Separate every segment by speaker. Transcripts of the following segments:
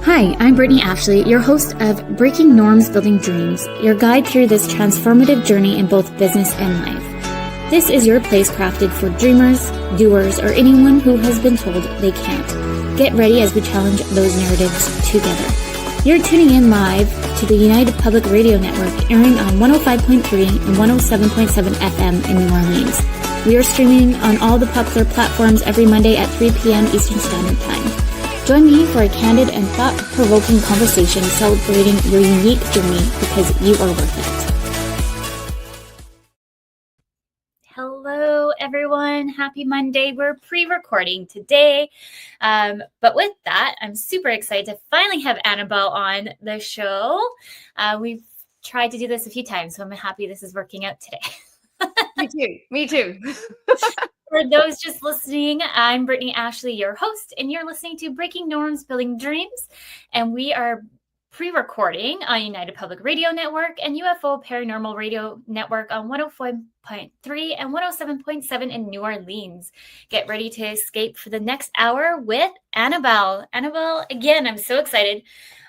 Speaker 1: Hi, I'm Brittany Ashley, your host of Breaking Norms, Building Dreams, your guide through this transformative journey in both business and life. This is your place crafted for dreamers, doers, or anyone who has been told they can't. Get ready as we challenge those narratives together. You're tuning in live to the United Public Radio Network, airing on 105.3 and 107.7 FM in New Orleans. We are streaming on all the popular platforms every Monday at 3 p.m. Eastern Standard Time. Join me for a candid and thought-provoking conversation celebrating your unique journey because you are worth it. Hello, everyone. Happy Monday. We're pre-recording today. But with that, I'm super excited to finally have Annabelle on the show. We've tried to do this a few times, so I'm happy this is working out today.
Speaker 2: Me too.
Speaker 1: For those just listening, I'm Brittany Ashley, your host, and you're listening to Breaking Norms, Building Dreams. And we are pre-recording on United Public Radio Network and UFO Paranormal Radio Network on 105.3 and 107.7 in New Orleans. Get ready to escape for the next hour with Annabelle. Annabelle, again, I'm so excited.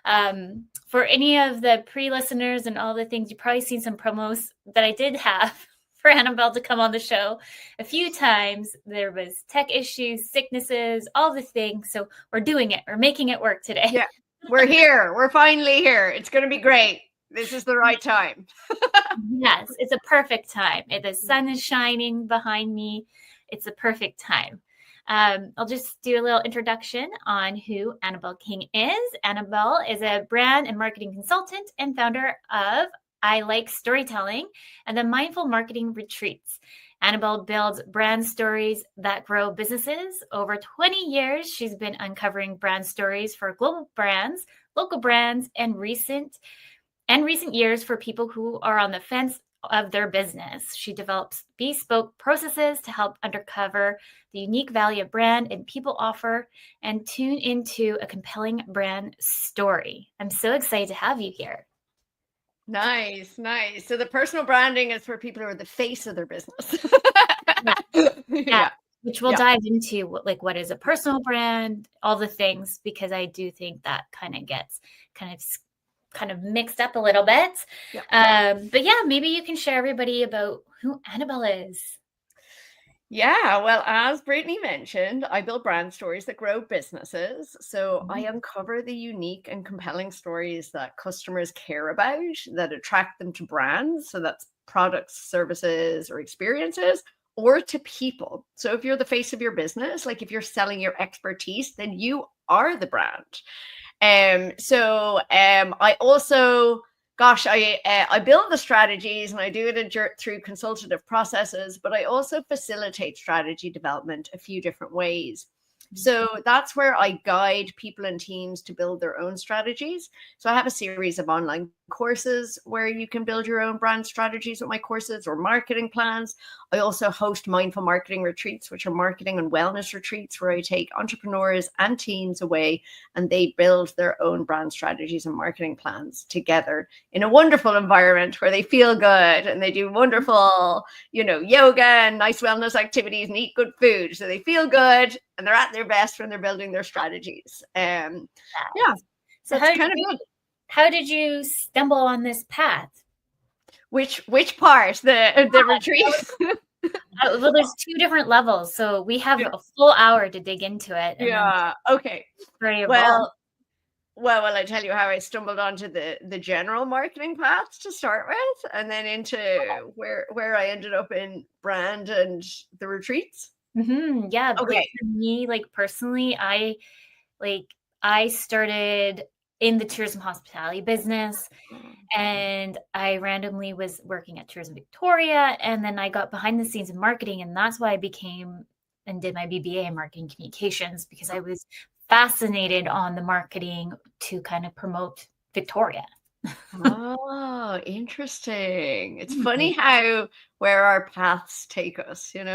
Speaker 1: For any of the pre-listeners and all the things, you've probably seen some promos that I did have for Annabelle to come on the show a few times. There was tech issues, sicknesses, all the things. So we're doing it. We're making it work today.
Speaker 2: Yeah, we're here. We're finally here. It's going to be great. This is the right time.
Speaker 1: Yes, it's a perfect time. The sun is shining behind me. It's a perfect time. I'll just do a little introduction on who Annabelle King is. Annabelle is a brand and marketing consultant and founder of I Like Storytelling and the Mindful Marketing Retreats. Annabelle builds brand stories that grow businesses. Over 20 years, she's been uncovering brand stories for global brands, local brands, and recent years for people who are on the fence of their business. She develops bespoke processes to help uncover the unique value of brand and people offer and tune into a compelling brand story. I'm so excited to have you here.
Speaker 2: Nice. So the personal branding is for people who are the face of their business.
Speaker 1: Yeah. Which we'll dive into, what is a personal brand, all the things, because I do think that kind of gets kind of mixed up a little bit. But yeah, maybe you can share everybody about who Annabelle is.
Speaker 2: Yeah, well, as Brittany mentioned, I build brand stories that grow businesses. So I uncover the unique and compelling stories that customers care about, that attract them to brands. So that's products, services, or experiences, or to people. So if you're the face of your business, like if you're selling your expertise, then you are the brand. I also, I build the strategies and I do it through consultative processes, but I also facilitate strategy development a few different ways. So that's where I guide people and teams to build their own strategies. So I have a series of online courses where you can build your own brand strategies with my courses or marketing plans. I also host mindful marketing retreats, which are marketing and wellness retreats where I take entrepreneurs and teams away and they build their own brand strategies and marketing plans together in a wonderful environment where they feel good and they do wonderful, yoga and nice wellness activities and eat good food. So they feel good and they're at their best when they're building their strategies.
Speaker 1: So how did you stumble on this path?
Speaker 2: Which part? The retreat?
Speaker 1: Well, there's two different levels, so we have a full hour to dig into it.
Speaker 2: Okay. Well, I tell you how I stumbled onto the general marketing path to start with, and then into where I ended up in brand and the retreats.
Speaker 1: Yeah.
Speaker 2: Okay.
Speaker 1: For me, personally, I started in the tourism hospitality business, and I randomly was working at Tourism Victoria, and then I got behind the scenes in marketing, and that's why I became and did my BBA in marketing communications, because I was fascinated on the marketing to kind of promote Victoria.
Speaker 2: Oh, interesting. It's funny where our paths take us,
Speaker 1: Yeah.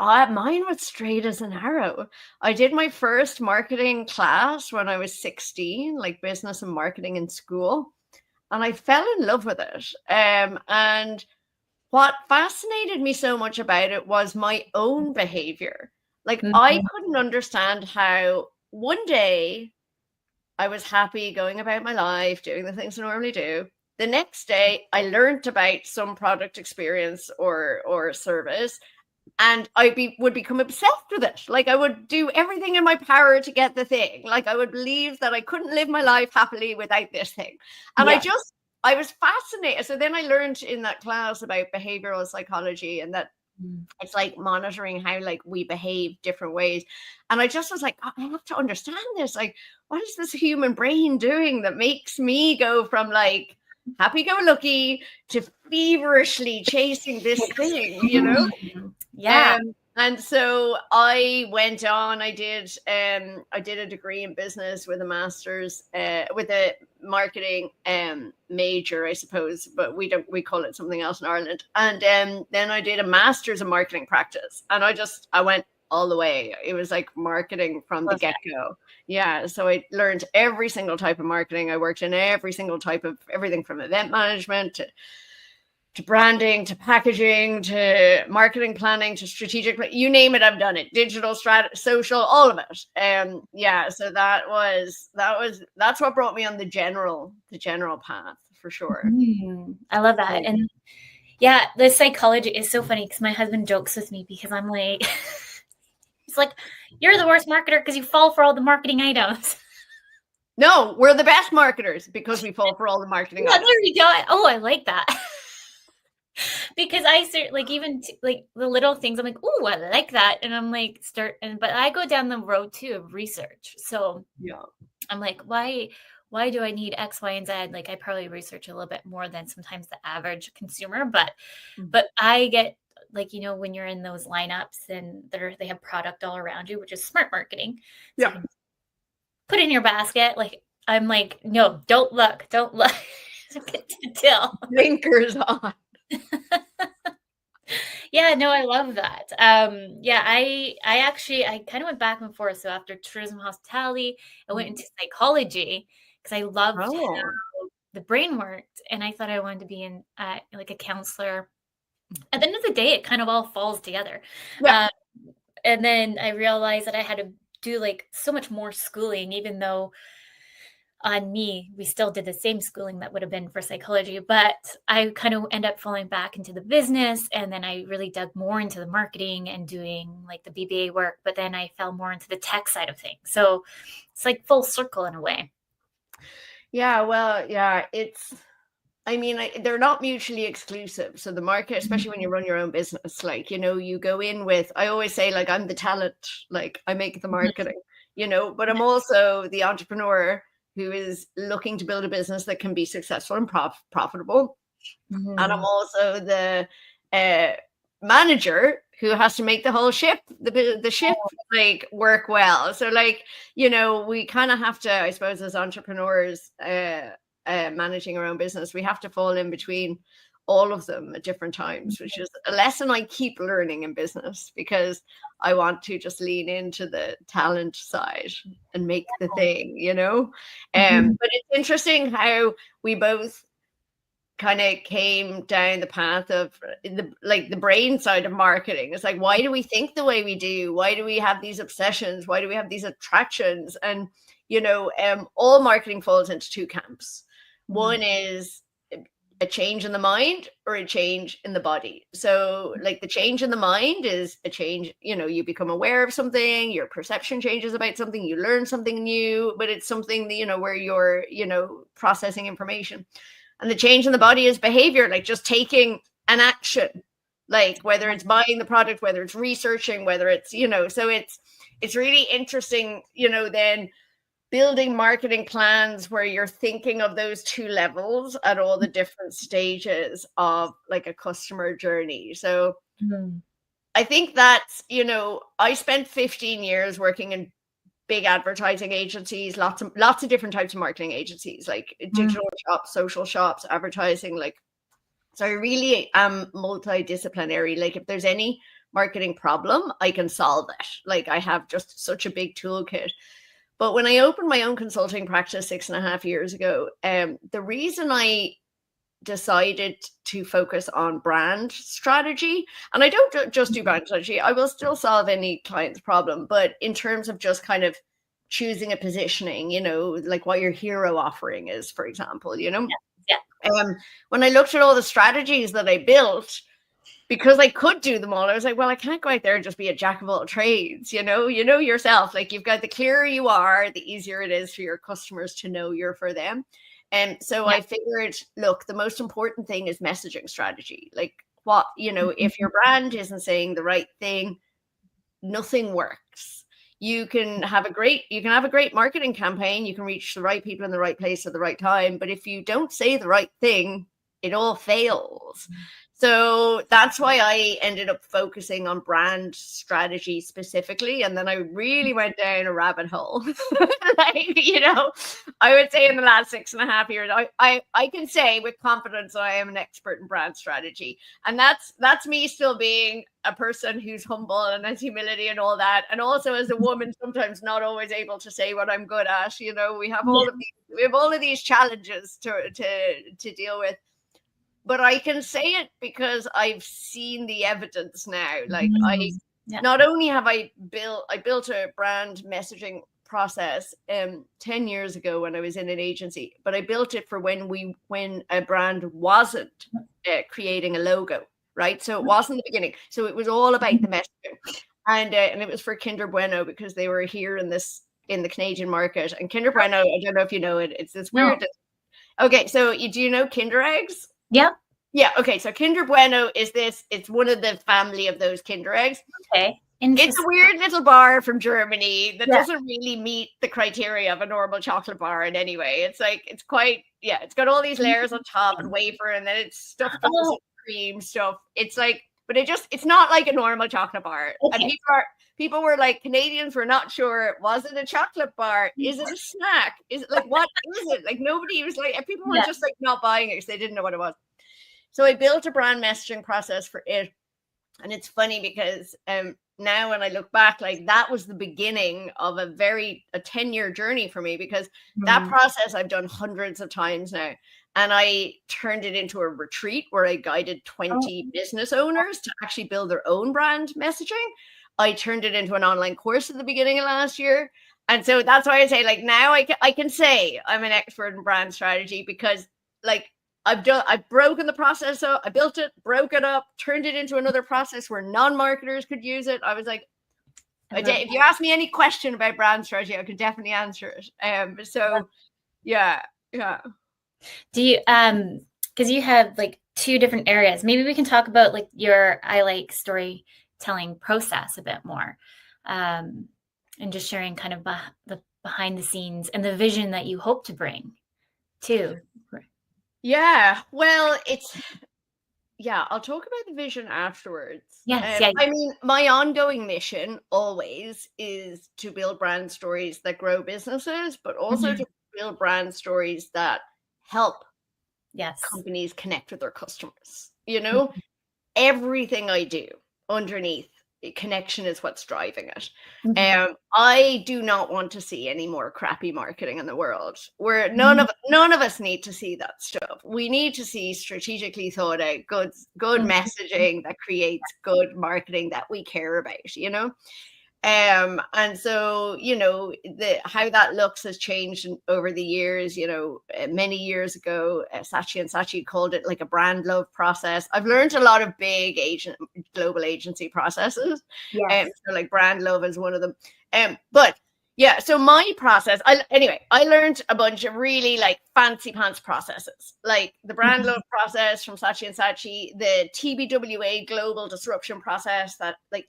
Speaker 2: Mine was straight as an arrow. I did my first marketing class when I was 16, like business and marketing in school, and I fell in love with it. And what fascinated me so much about it was my own behavior. I couldn't understand how one day I was happy going about my life, doing the things I normally do. The next day, I learned about some product experience or service, and would become obsessed with it. Like, I would do everything in my power to get the thing. Like, I would believe that I couldn't live my life happily without this thing. And I was fascinated. So then I learned in that class about behavioral psychology, and that it's like monitoring how like we behave different ways. And I just was like, oh, I have to understand this. Like, what is this human brain doing that makes me go from like happy-go-lucky to feverishly chasing this thing, you know?
Speaker 1: Yeah.
Speaker 2: And so I went on. I did a degree in business with a master's, with a marketing major, I suppose, but we call it something else in Ireland. And then I did a master's in marketing practice, and I went all the way. It was like marketing from the get-go. Yeah. So I learned every single type of marketing. I worked in every single type of everything from event management to branding, to packaging, to marketing planning, to strategic, you name it, I've done it. Digital, social, all of it. Yeah, so that's what brought me on the general path, for sure.
Speaker 1: I love that. And yeah, the psychology is so funny because my husband jokes with me because I'm like, he's like, you're the worst marketer because you fall for all the marketing items.
Speaker 2: No, we're the best marketers because we fall for all the marketing items.
Speaker 1: There we go. Oh, I like that. Because I like even like the little things, I'm like, oh, I like that, and I'm like but I go down the road too of research. So
Speaker 2: yeah,
Speaker 1: I'm like, why do I need X, Y, and Z? Like, I probably research a little bit more than sometimes the average consumer, but I get like, you know, when you're in those lineups and they have product all around you, which is smart marketing. So you can put it in your basket. Like, I'm like, no, don't look.
Speaker 2: Blinkers on.
Speaker 1: Yeah, no, I love that. Yeah, I kind of went back and forth. So after tourism hospitality, I went into psychology because I loved how the brain worked, and I thought I wanted to be in like a counselor. At the end of the day, it kind of all falls together. And then I realized that I had to do like so much more schooling, even though on me, we still did the same schooling that would have been for psychology, but I kind of end up falling back into the business. And then I really dug more into the marketing and doing like the BBA work, but then I fell more into the tech side of things. So it's like full circle in a way.
Speaker 2: Yeah, well, yeah, they're not mutually exclusive. So the market, especially when you run your own business, like, you know, you go in with, I always say, like, I'm the talent, like I make the marketing, you know, but I'm also the entrepreneur who is looking to build a business that can be successful and profitable. And I'm also the manager who has to make the whole ship, the ship like work well. So like, you know, we kind of have to, I suppose, as entrepreneurs managing our own business, we have to fall in between all of them at different times, which is a lesson I keep learning in business, because I want to just lean into the talent side and make the thing, you know. But it's interesting how we both kind of came down the path of the brain side of marketing. It's like, why do we think the way we do? Why do we have these obsessions? Why do we have these attractions? And, you know, all marketing falls into two camps. One is a change in the mind or a change in the body. So like the change in the mind is a change, you know, you become aware of something, your perception changes about something, you learn something new, but it's something that, you know, where you're, you know, processing information. And the change in the body is behavior, like just taking an action, like whether it's buying the product, whether it's researching, whether it's, you know, so it's really interesting, you know, then building marketing plans where you're thinking of those two levels at all the different stages of like a customer journey. So I think that's, you know, I spent 15 years working in big advertising agencies, lots of different types of marketing agencies, like digital shops, social shops, advertising. Like, so I really am multidisciplinary. Like if there's any marketing problem, I can solve it. Like I have just such a big toolkit. But when I opened my own consulting practice 6.5 years ago, the reason I decided to focus on brand strategy, and I don't just do brand strategy, I will still solve any client's problem, but in terms of just kind of choosing a positioning, you know, like what your hero offering is, for example, you know.
Speaker 1: Yeah.
Speaker 2: When I looked at all the strategies that I built, because I could do them all, I was like, well, I can't go out there and just be a jack of all trades, you know yourself, like you've got, the clearer you are, the easier it is for your customers to know you're for them. And so I figured, look, the most important thing is messaging strategy. Like, what, you know, if your brand isn't saying the right thing, nothing works. You can have a great marketing campaign, you can reach the right people in the right place at the right time, but if you don't say the right thing, it all fails. So that's why I ended up focusing on brand strategy specifically. And then I really went down a rabbit hole. Like, you know, I would say in the last 6.5 years, I can say with confidence I am an expert in brand strategy. And that's me still being a person who's humble and has humility and all that. And also as a woman, sometimes not always able to say what I'm good at. You know, we have all of these challenges to deal with. But I can say it because I've seen the evidence now. Like, not only have I built a brand messaging process 10 years ago when I was in an agency, but I built it for when a brand wasn't creating a logo, right? So it wasn't the beginning. So it was all about the messaging, and it was for Kinder Bueno because they were here in the Canadian market. And Kinder Bueno, I don't know if you know it. It's this weird. Okay, so do you know Kinder eggs?
Speaker 1: Yeah.
Speaker 2: Yeah. Okay. So Kinder Bueno is it's one of the family of those Kinder eggs.
Speaker 1: Okay.
Speaker 2: It's a weird little bar from Germany that doesn't really meet the criteria of a normal chocolate bar in any way. It's like, it's got all these layers on top and wafer, and then it's stuffed with this cream stuff. It's like, but it's not like a normal chocolate bar. Okay. And people were like, Canadians were not sure, was it a chocolate bar? Is it a snack? Is it like, what is it? Like, nobody was like, people were just like not buying it because they didn't know what it was. So I built a brand messaging process for it. And it's funny because now when I look back, like, that was the beginning of a 10-year journey for me, because that process I've done hundreds of times now. And I turned it into a retreat where I guided 20 business owners to actually build their own brand messaging. I turned it into an online course at the beginning of last year. And so that's why I say, like, now I can say I'm an expert in brand strategy, because, like, I've broken the process up. I built it, broke it up, turned it into another process where non-marketers could use it. I was like, if you ask me any question about brand strategy, I could definitely answer it. So yeah.
Speaker 1: Do you because you have like 2 different areas. Maybe we can talk about like your storytelling process a bit more, and just sharing kind of the behind the scenes and the vision that you hope to bring too.
Speaker 2: Yeah, well, I'll talk about the vision afterwards.
Speaker 1: Yes,
Speaker 2: I mean, my ongoing mission always is to build brand stories that grow businesses, but also to build brand stories that help companies connect with their customers. You know, everything I do underneath, connection is what's driving it. I do not want to see any more crappy marketing in the world, where none of us need to see that stuff. We need to see strategically thought out good messaging that creates good marketing that we care about, you know. And so, you know, how that looks has changed over the years. You know, many years ago, Saatchi & Saatchi called it like a brand love process. I've learned a lot of big global agency processes. So like brand love is one of them. But yeah, so my process, I learned a bunch of really like fancy pants processes, like the brand love process from Saatchi & Saatchi, the TBWA global disruption process that like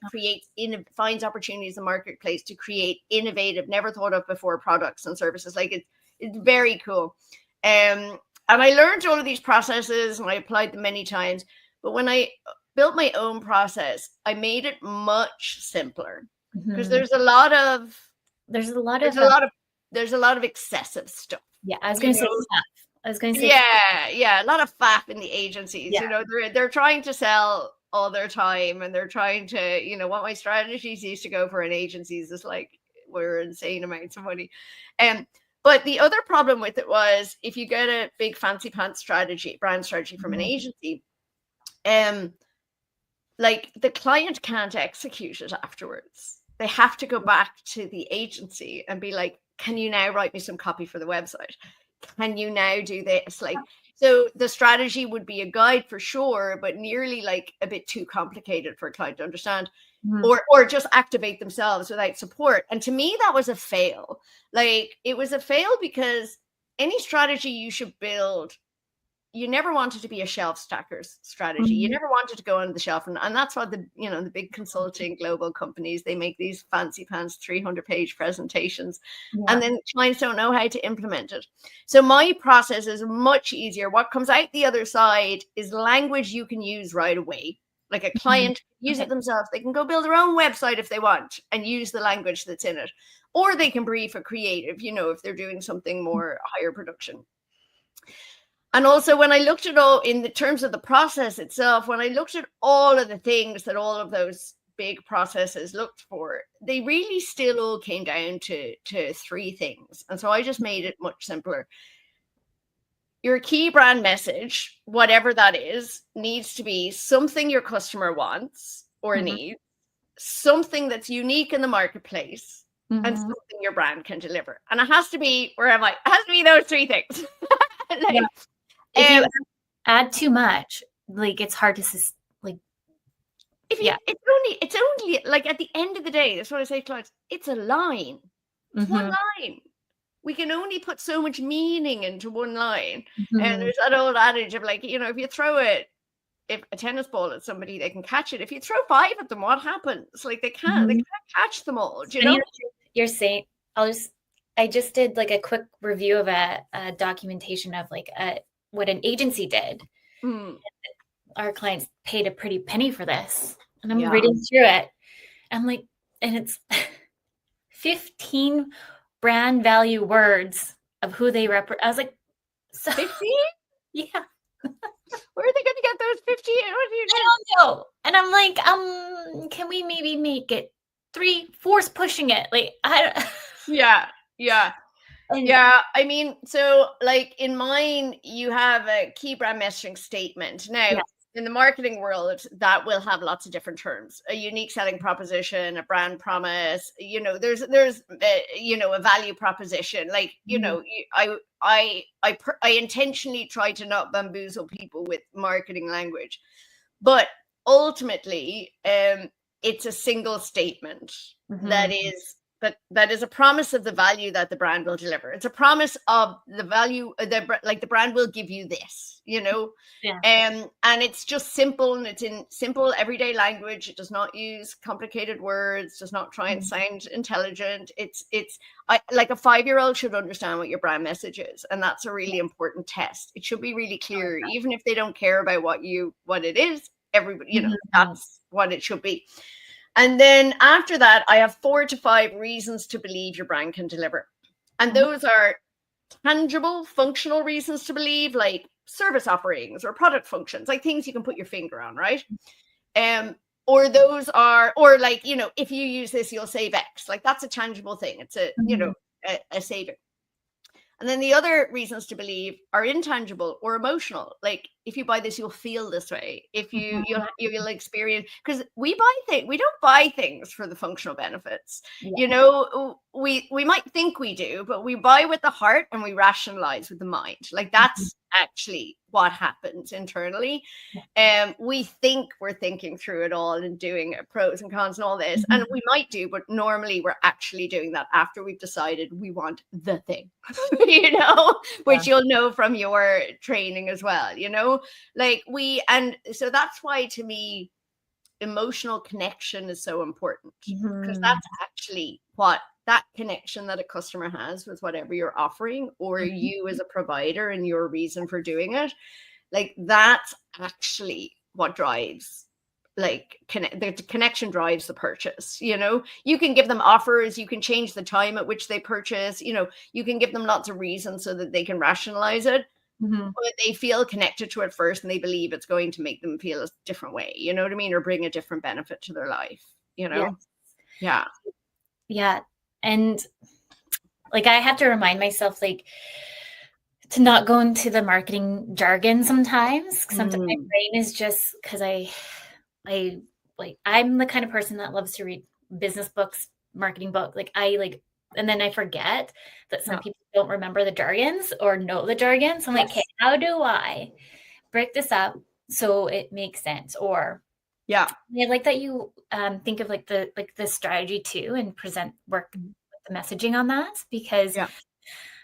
Speaker 2: finds opportunities in the marketplace to create innovative, never thought of before products and services. Like, it's very cool. And I learned all of these processes and I applied them many times. But when I built my own process, I made it much simpler, because there's a lot of excessive stuff.
Speaker 1: Yeah, I was going to say
Speaker 2: a lot of faff in the agencies. You know, they're trying to sell all their time, and they're trying to, you know, what my strategies used to go for in agencies is like, were insane amounts of money. But the other problem with it was, if you get a big fancy pants brand strategy from an agency, like, the client can't execute it afterwards. they have to go back to the agency and be like, can you now write me some copy for the website? Can you now do this? Like, so the strategy would be a guide for sure, but nearly like a bit too complicated for a client to understand, or just activate themselves without support. And to me, that was a fail. Like, it was a fail because any strategy you should build, you never wanted to be a shelf stackers strategy. You never wanted to go on the shelf. And that's why the big consulting global companies, they make these fancy pants 300-page presentations, and then clients don't know how to implement it. So my process is much easier. What comes out the other side is language you can use right away. Like, a client can use it themselves. They can go build their own website if they want and use the language that's in it. Or they can brief a creative, if they're doing something more higher production. And also, when I looked at all in the terms of the process itself, when I looked at all of the things that all of those big processes looked for, they really still all came down to 3 things. And so I just made it much simpler. Your key brand message, whatever that is, needs to be something your customer wants or needs, something that's unique in the marketplace, and something your brand can deliver. And it has to be, where am I? It has to be those 3 things.
Speaker 1: If you add too much, like, it's hard to
Speaker 2: it's only like, at the end of the day, that's what I say to clients, it's a line. It's one line. We can only put so much meaning into one line. And there's that old adage of, like, if you throw a tennis ball at somebody, they can catch it. If you throw 5 at them, what happens? Like, they can't catch them all. Do you know?
Speaker 1: You're saying, I just did like a quick review of a documentation of like what an agency did. Our clients paid a pretty penny for this, and I'm reading through it. I'm like, and it's 15 brand value words of who they represent. I was like,
Speaker 2: 15?
Speaker 1: Yeah.
Speaker 2: Where are they going to get those 15? What do you do?
Speaker 1: I don't know. And I'm like, can we maybe make it 3, force pushing it? Like,
Speaker 2: Yeah. I mean, so like in mine, you have a key brand messaging statement. Now, in the marketing world, that will have lots of different terms: a unique selling proposition, a brand promise. There's a value proposition. Like, I intentionally try to not bamboozle people with marketing language, but ultimately, it's a single statement that is a promise of the value that the brand will deliver. It's a promise of the value the brand will give you this, and it's just simple, and it's in simple everyday language. It does not use complicated words, does not try and sound intelligent. It's like a 5-year-old should understand what your brand message is, and that's a really important test. It should be really clear, even if they don't care about what it is. Everybody, that's what it should be. And then after that, I have 4 to 5 reasons to believe your brand can deliver. And those are tangible, functional reasons to believe, like service offerings or product functions, like things you can put your finger on, right? Or those are, or like, if you use this, you'll save X. Like, that's a tangible thing. It's a saving. And then the other reasons to believe are intangible or emotional. Like, if you buy this, you'll feel this way. If you'll experience, because we don't buy things for the functional benefits. We might think we do, but we buy with the heart and we rationalize with the mind. Like, that's actually what happens internally. We think we're thinking through it all and doing pros and cons and all this, and we might do, but normally we're actually doing that after we've decided we want the thing, which you'll know from your training as well, and so that's why, to me, emotional connection is so important, because that's actually what that connection that a customer has with whatever you're offering, or you as a provider and your reason for doing it. Like, that's actually what drives, like, the connection drives the purchase. You can give them offers, you can change the time at which they purchase, you can give them lots of reasons so that they can rationalize it. But they feel connected to it first, and they believe it's going to make them feel a different way, you know what I mean? Or bring a different benefit to their life,
Speaker 1: Yeah. And like, I have to remind myself, like, to not go into the marketing jargon sometimes. Sometimes my brain is just, because I'm the kind of person that loves to read business books, marketing book. Like and then I forget that some people don't remember the jargons or know the jargon. So I'm like, okay, how do I break this up so it makes sense? Or I like that you think of like the strategy too and work with the messaging on that, because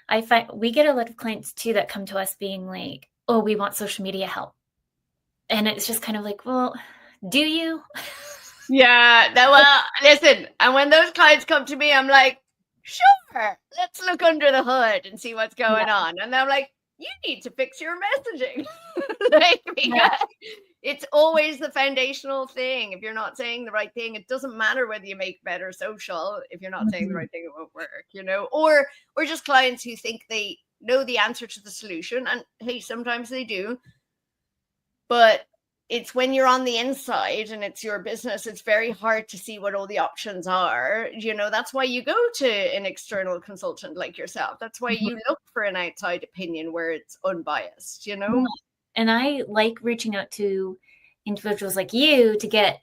Speaker 1: I find we get a lot of clients too that come to us being like, oh, we want social media help. And it's just kind of like, well, do you?
Speaker 2: Yeah. Well, listen, and when those clients come to me, I'm like, sure, let's look under the hood and see what's going on. And I'm like, you need to fix your messaging. Because it's always the foundational thing. If you're not saying the right thing, it doesn't matter whether you make better social. If you're not saying the right thing, it won't work, or just clients who think they know the answer to the solution. And hey, sometimes they do. But it's when you're on the inside and it's your business, it's very hard to see what all the options are. That's why you go to an external consultant like yourself. That's why you look for an outside opinion where it's unbiased,
Speaker 1: And I like reaching out to individuals like you to get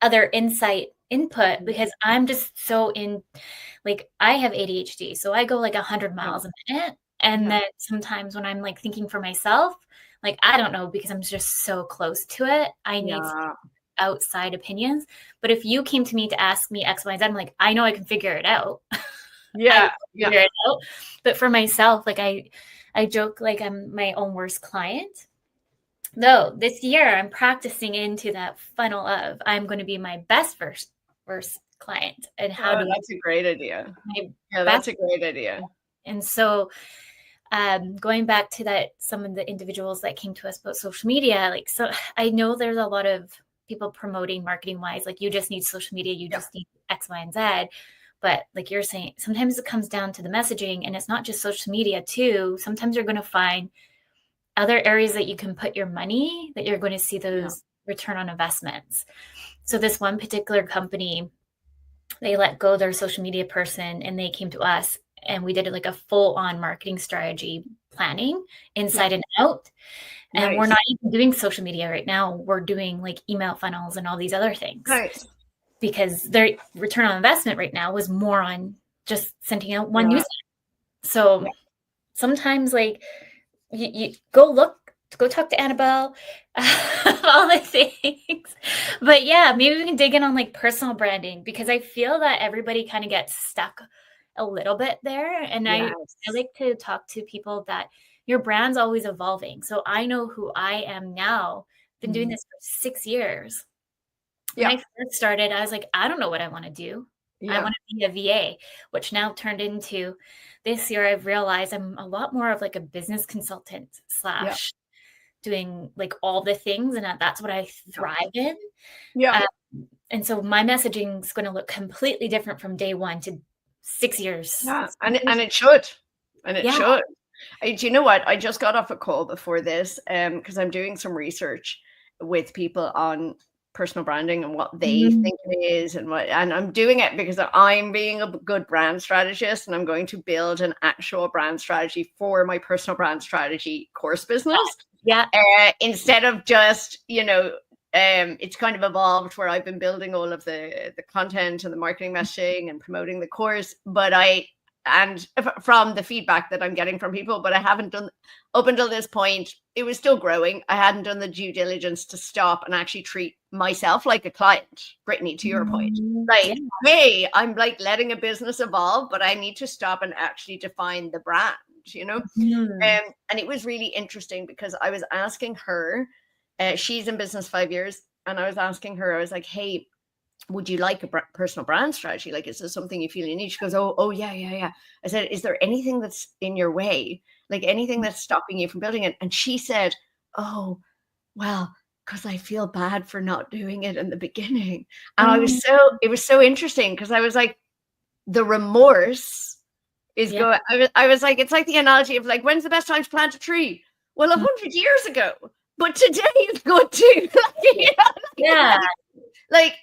Speaker 1: other input, because I'm just so I have ADHD. So I go like 100 miles a minute. And then sometimes when I'm like thinking for myself, like, I don't know, because I'm just so close to it. I need outside opinions. But if you came to me to ask me X, Y, Z, I'm like, I know I can figure it out. Figure it out. But for myself, like I joke like I'm my own worst client. Though this year I'm practicing into that funnel of I'm going to be my best worst client. And
Speaker 2: that's a great idea. That's a great idea.
Speaker 1: And so going back to that, some of the individuals that came to us about social media, so I know there's a lot of people promoting marketing wise, like you just need social media, you just need X, Y, and Z. But like you're saying, sometimes it comes down to the messaging, and it's not just social media too. Sometimes you're going to find other areas that you can put your money that you're going to see those return on investments. So this one particular company, they let go their social media person and they came to us. And we did like a full-on marketing strategy planning inside and out. And we're not even doing social media right now. We're doing like email funnels and all these other things. Because their return on investment right now was more on just sending out one newsletter. So sometimes like you go talk to Annabelle, all the things. But yeah, maybe we can dig in on like personal branding, because I feel that everybody kind of gets stuck a little bit there. And I like to talk to people that your brand's always evolving. So I know who I am now. Been doing this for 6 years. When I first started, I was like, I don't know what I want to do. I want to be a VA, which now turned into this year. I've realized I'm a lot more of like a business consultant / doing like all the things. And that's what I thrive in. And so my messaging is going to look completely different from day one to 6 years.
Speaker 2: And it should. And it should. Do you know what? I just got off a call before this because I'm doing some research with people on personal branding and what they think it is, and I'm doing it because I'm being a good brand strategist, and I'm going to build an actual brand strategy for my personal brand strategy course business. Instead of just, it's kind of evolved where I've been building all of the content and the marketing messaging and promoting the course, and from the feedback that I'm getting from people, but I haven't done, up until this point, it was still growing. I hadn't done the due diligence to stop and actually treat myself like a client. Brittany, to your point, hey, I'm like letting a business evolve, but I need to stop and actually define the brand, and it was really interesting because I was asking her, she's in business 5 years, and I was asking her, I was like, hey, would you like a personal brand strategy? Like, is this something you feel you need? She goes, oh, yeah. I said, is there anything that's in your way? Like anything that's stopping you from building it? And she said, oh, well, because I feel bad for not doing it in the beginning. And it was so interesting because I was like, the remorse is going, I was like, it's like the analogy of like, when's the best time to plant a tree? Well, 100 years ago, but today is good too. Like,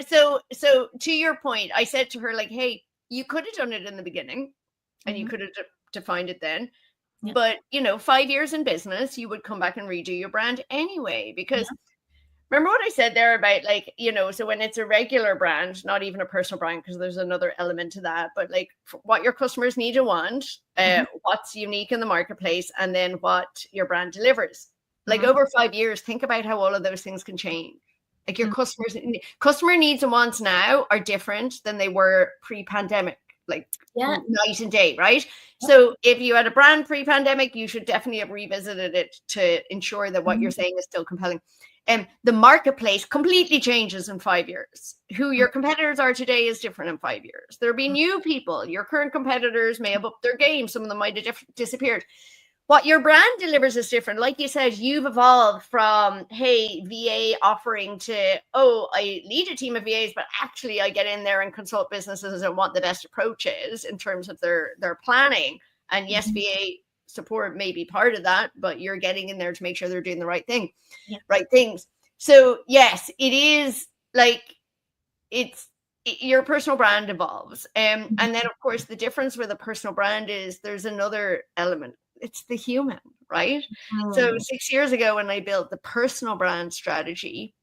Speaker 2: so to your point, I said to her, like, hey, you could have done it in the beginning and you could have defined it then. But, 5 years in business, you would come back and redo your brand anyway, because Remember what I said there about like, you know, so when it's a regular brand, not even a personal brand, because there's another element to that, but like what your customers need and want, what's unique in the marketplace, and then what your brand delivers. Like over 5 years, think about how all of those things can change. Like your customer needs and wants now are different than they were pre-pandemic, like night and day, right? So if you had a brand pre-pandemic, you should definitely have revisited it to ensure that what you're saying is still compelling. The marketplace completely changes in 5 years. Who your competitors are today is different in 5 years. There'll be new people. Your current competitors may have upped their game. Some of them might have disappeared. What your brand delivers is different. Like you said, you've evolved from, hey, VA offering to, oh, I lead a team of VAs, but actually I get in there and consult businesses and what the best approach is in terms of their planning. And yes, VA support may be part of that, but you're getting in there to make sure they're doing the right thing, right things. So yes, it is like your personal brand evolves. And then of course the difference with a personal brand is there's another element. It's the human, right? So 6 years ago when I built the personal brand strategy,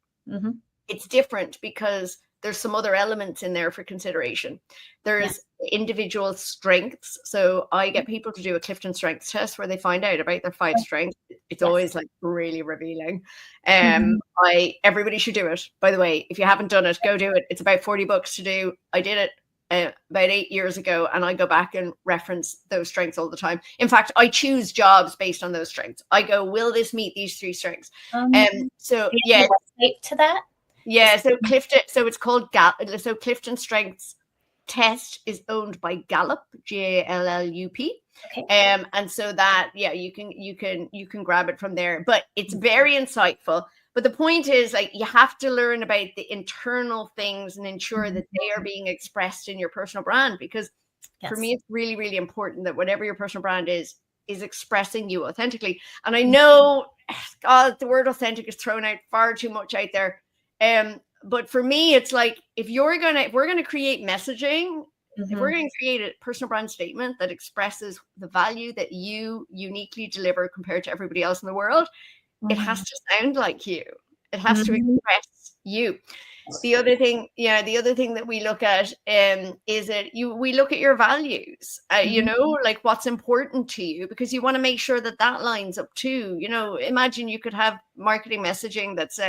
Speaker 2: it's different because there's some other elements in there for consideration. There's individual strengths. So I get people to do a Clifton Strengths test where they find out about their 5 strengths. It's always like really revealing. Everybody should do it. By the way, if you haven't done it, go do it. It's about $40 to do. I did it about 8 years ago, and I go back and reference those strengths all the time. In fact, I choose jobs based on those strengths. I go, will this meet these 3 strengths? So yeah,
Speaker 1: to that.
Speaker 2: Yeah, so Clifton, so it's called so Clifton Strengths Test is owned by Gallup, Gallup. Okay. And so that you can grab it from there, but it's very insightful. But the point is, like, you have to learn about the internal things and ensure that they are being expressed in your personal brand, because for me, it's really, really important that whatever your personal brand is expressing you authentically. And I know, God, the word authentic is thrown out far too much out there. But for me, it's like, if we're going to create messaging, if we're going to create a personal brand statement that expresses the value that you uniquely deliver compared to everybody else in the world, it has to sound like you. It has to express you. The other thing that we look at is that we look at your values, you know, like what's important to you, because you want to make sure that lines up too. You know, imagine you could have marketing messaging that's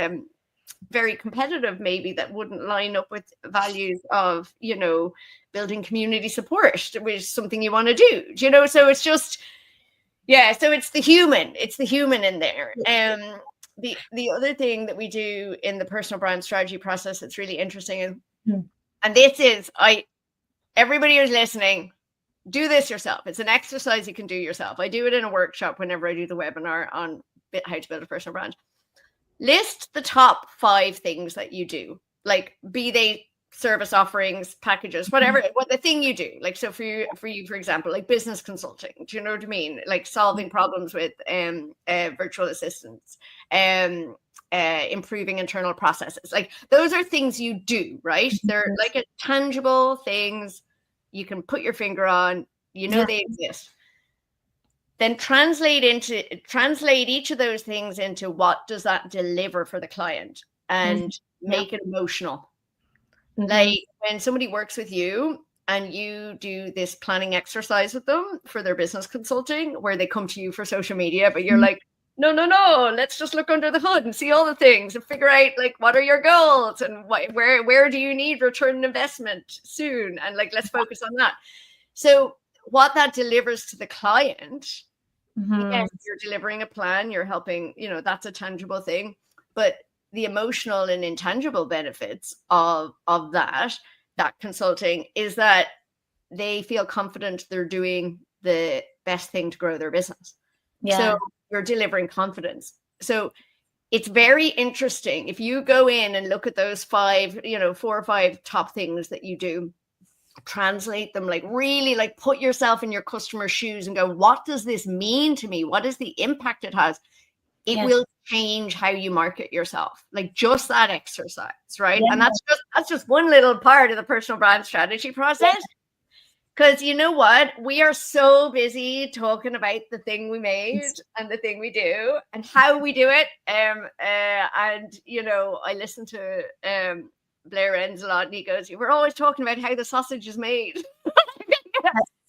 Speaker 2: very competitive, maybe, that wouldn't line up with values of, you know, building community support, which is something you want to do, you know. So it's just, so it's the human in there. The other thing that we do in the personal brand strategy process that's really interesting, and this is, everybody who's listening, do this yourself. It's an exercise you can do yourself. I do it in a workshop whenever I do the webinar on how to build a personal brand. List the top 5 things that you do, like, be they service offerings, packages, whatever, what the thing you do. Like, so for you, for example, like business consulting, do you know what I mean? Like solving problems with virtual assistants, improving internal processes. Like, those are things you do, right? They're like a tangible things you can put your finger on, you know, they exist. Then translate each of those things into what does that deliver for the client, and make it emotional. Like, when somebody works with you and you do this planning exercise with them for their business consulting, where they come to you for social media, but you're like, no, let's just look under the hood and see all the things and figure out, like, what are your goals and where do you need return on investment soon, and like, let's focus on that. So what that delivers to the client, yes, you're delivering a plan, you're helping, you know, that's a tangible thing, but the emotional and intangible benefits of that consulting is that they feel confident they're doing the best thing to grow their business. So you're delivering confidence. So it's very interesting if you go in and look at those 5, you know, 4 or 5 top things that you do, translate them, like really, like, put yourself in your customer's shoes and go, what does this mean to me? What is the impact it has? It will change how you market yourself. Like, just that exercise, right? And that's just one little part of the personal brand strategy process. Because you know what? We are so busy talking about the thing we made and the thing we do and how we do it. And you know, I listen to Blair Enns a lot, and he goes, "We're always talking about how the sausage is made."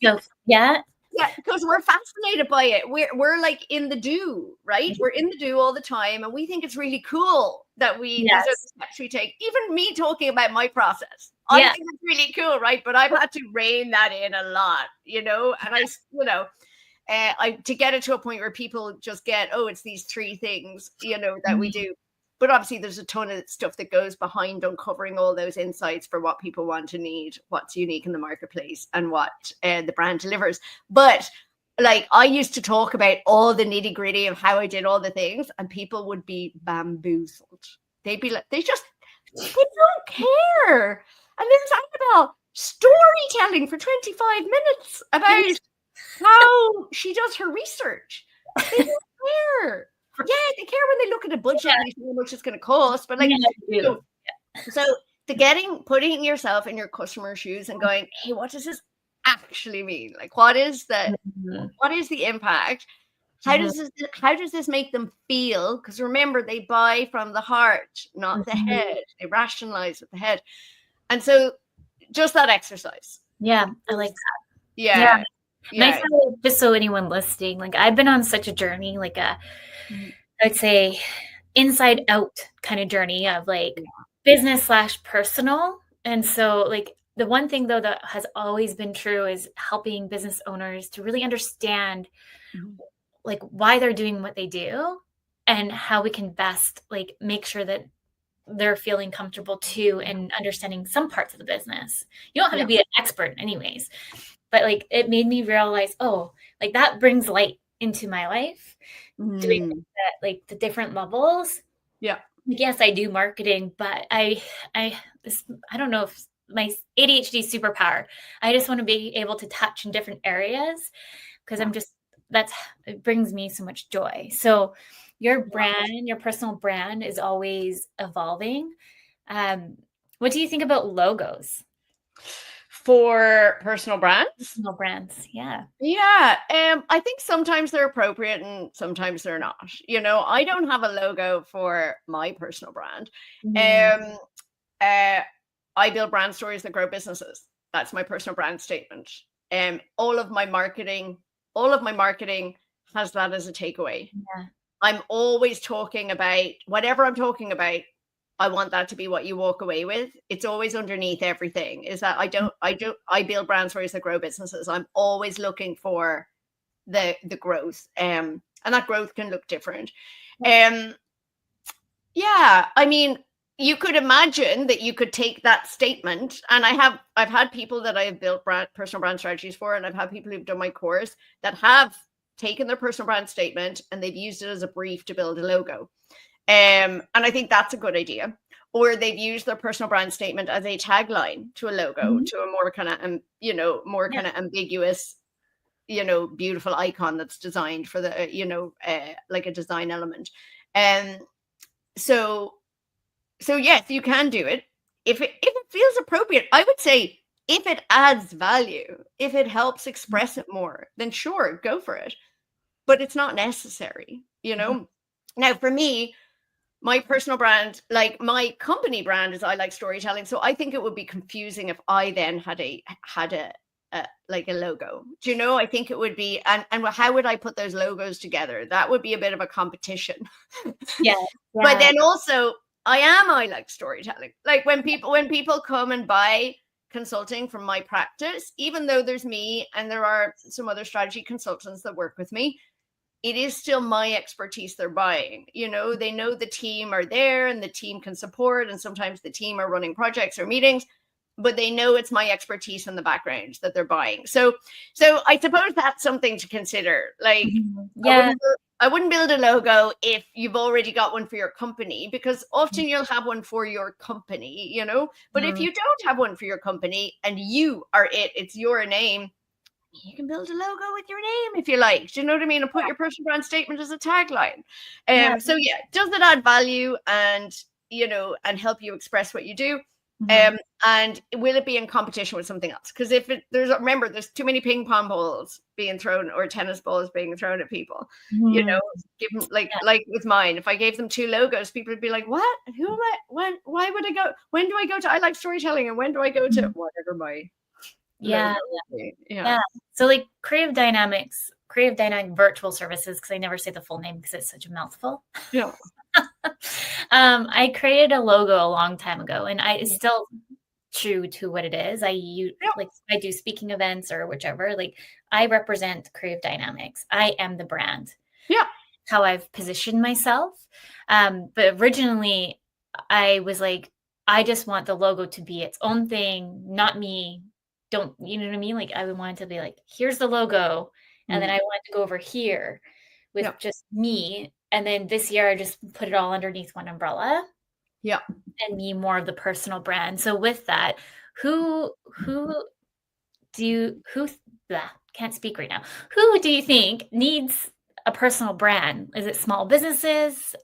Speaker 1: So yeah.
Speaker 2: Yeah, because we're fascinated by it. We're like in the do, right? We're in the do all the time, and we think it's really cool that these are the steps we take. Even me talking about my process, I think it's really cool, right? But I've had to rein that in a lot, you know. And I to get it to a point where people just get, oh, it's these 3 things, you know, that we do. But obviously, there's a ton of stuff that goes behind uncovering all those insights for what people want to need, what's unique in the marketplace, and what the brand delivers. But like, I used to talk about all the nitty gritty of how I did all the things, and people would be bamboozled. They'd be like, they don't care. And there's Annabelle storytelling for 25 minutes about how she does her research. They don't care. Yeah, they care when they look at a budget and how much it's going to cost. But like, so putting yourself in your customer's shoes and going, hey, what does this actually mean? Like, what is the impact? How does this make them feel? Because remember, they buy from the heart, not the head. They rationalize with the head. And so just that exercise.
Speaker 1: Yeah, I like that.
Speaker 2: Yeah.
Speaker 1: And I feel like, just so anyone listening, like, I've been on such a journey, like I'd say inside out kind of journey of like business/personal. And so like the one thing though that has always been true is helping business owners to really understand like why they're doing what they do and how we can best like make sure that they're feeling comfortable too and understanding some parts of the business. You don't have to be an expert anyways, but like it made me realize, oh, like that brings light into my life. Doing that, like the different levels. Yeah. Yes, I do marketing, but I don't know if my ADHD superpower. I just want to be able to touch in different areas because it brings me so much joy. So your brand, your personal brand is always evolving. What do you think about logos?
Speaker 2: For personal brands?
Speaker 1: Personal brands, yeah.
Speaker 2: Yeah. I think sometimes they're appropriate and sometimes they're not. You know, I don't have a logo for my personal brand. I build brand stories that grow businesses. That's my personal brand statement. All of my marketing has that as a takeaway. Yeah. I'm always talking about whatever I'm talking about. I want that to be what you walk away with. It's always underneath everything is that I build brand stories that grow businesses. I'm always looking for the growth. And that growth can look different. Yeah. I mean, you could imagine that you could take that statement, and I've had people that I have built personal brand strategies for, and I've had people who've done my course that have taken their personal brand statement and they've used it as a brief to build a logo. And I think that's a good idea. Or they've used their personal brand statement as a tagline to a logo, to a more kind of, more kind of ambiguous, beautiful icon that's designed for the, like a design element. And so yes, you can do it if it feels appropriate. I would say if it adds value, if it helps express it more, then sure, go for it. But it's not necessary, Now, for me, my personal brand, like my company brand, is I like storytelling. So I think it would be confusing if I then had a like a logo. Do you know? I think it would be, and how would I put those logos together? That would be a bit of a competition. Yeah. But then also, I like storytelling. Like when people come and buy consulting from my practice, even though there's me and there are some other strategy consultants that work with me, it is still my expertise they're buying. They know the team are there and the team can support, and sometimes the team are running projects or meetings, but they know it's my expertise in the background that they're buying. So I suppose that's something to consider. Like, I wouldn't build a logo if you've already got one for your company, because often you'll have one for your company, but if you don't have one for your company and you are it's your name, you can build a logo with your name if you like. Do you know what I mean? And put your personal brand statement as a tagline. So yeah, does it add value and, and help you express what you do? And will it be in competition with something else? Because remember, there's too many ping pong balls being thrown or tennis balls being thrown at people. You know, give them like with mine. If I gave them 2 logos, people would be like, "What? Who am I? When? Why would I go? When do I go to I Like Storytelling? And when do I go to whatever my
Speaker 1: yeah. So like creative dynamic virtual services, because I never say the full name because it's such a mouthful.
Speaker 2: Yeah.
Speaker 1: I created a logo a long time ago, and it's still true to what it is. Like I do speaking events or whichever. Like I represent Creative Dynamics. I am the brand.
Speaker 2: Yeah.
Speaker 1: How I've positioned myself. But originally, I was like, I just want the logo to be its own thing, not me. Don't you know what I mean? Like I would want it to be like, here's the logo, and then I want to go over here with just me. And then this year I just put it all underneath one umbrella.
Speaker 2: Yeah.
Speaker 1: And me more of the personal brand. So with that, who can't speak right now. Who do you think needs a personal brand? Is it small businesses?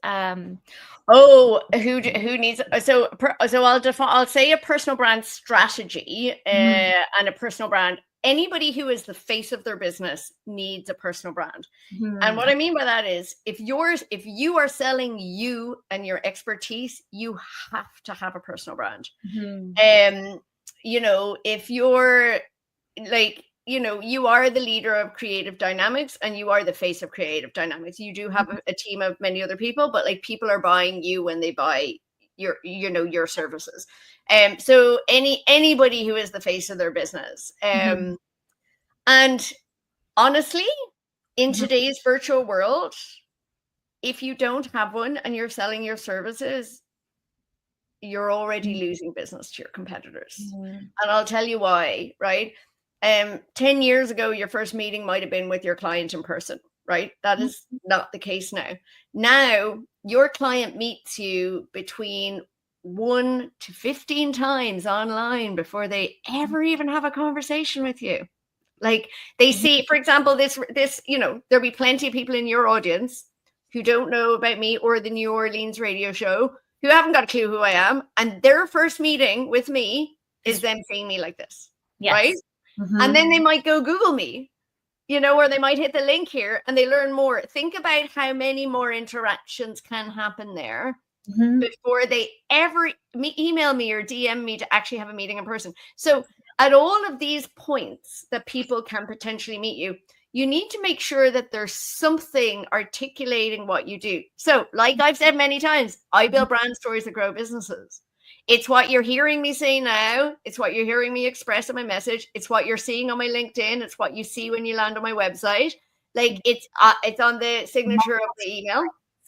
Speaker 2: Who needs so I'll say a personal brand strategy and a personal brand. Anybody who is the face of their business needs a personal brand. And what I mean by that is if you are selling you and your expertise, you have to have a personal brand. You know, if you're like, you know, you are the leader of Creative Dynamics and you are the face of Creative Dynamics. You do have a team of many other people, but like people are buying you when they buy your services. So anybody who is the face of their business. And honestly, in today's virtual world, if you don't have one and you're selling your services, you're already losing business to your competitors. And I'll tell you why, right? 10 years ago, your first meeting might have been with your client in person, right? That is not the case now. Now, your client meets you between 1 to 15 times online before they ever even have a conversation with you. Like they see, for example, this, you know, there'll be plenty of people in your audience who don't know about me or the New Orleans radio show, who haven't got a clue who I am. And their first meeting with me is them seeing me like this, right? And then they might go Google me, you know, or they might hit the link here and they learn more. Think about how many more interactions can happen there before they ever email me or DM me to actually have a meeting in person. So at all of these points that people can potentially meet you, you need to make sure that there's something articulating what you do. So like I've said many times, I build brand stories that grow businesses. It's what you're hearing me say now. It's what you're hearing me express in my message. It's what you're seeing on my LinkedIn. It's what you see when you land on my website. Like it's on the signature of the email.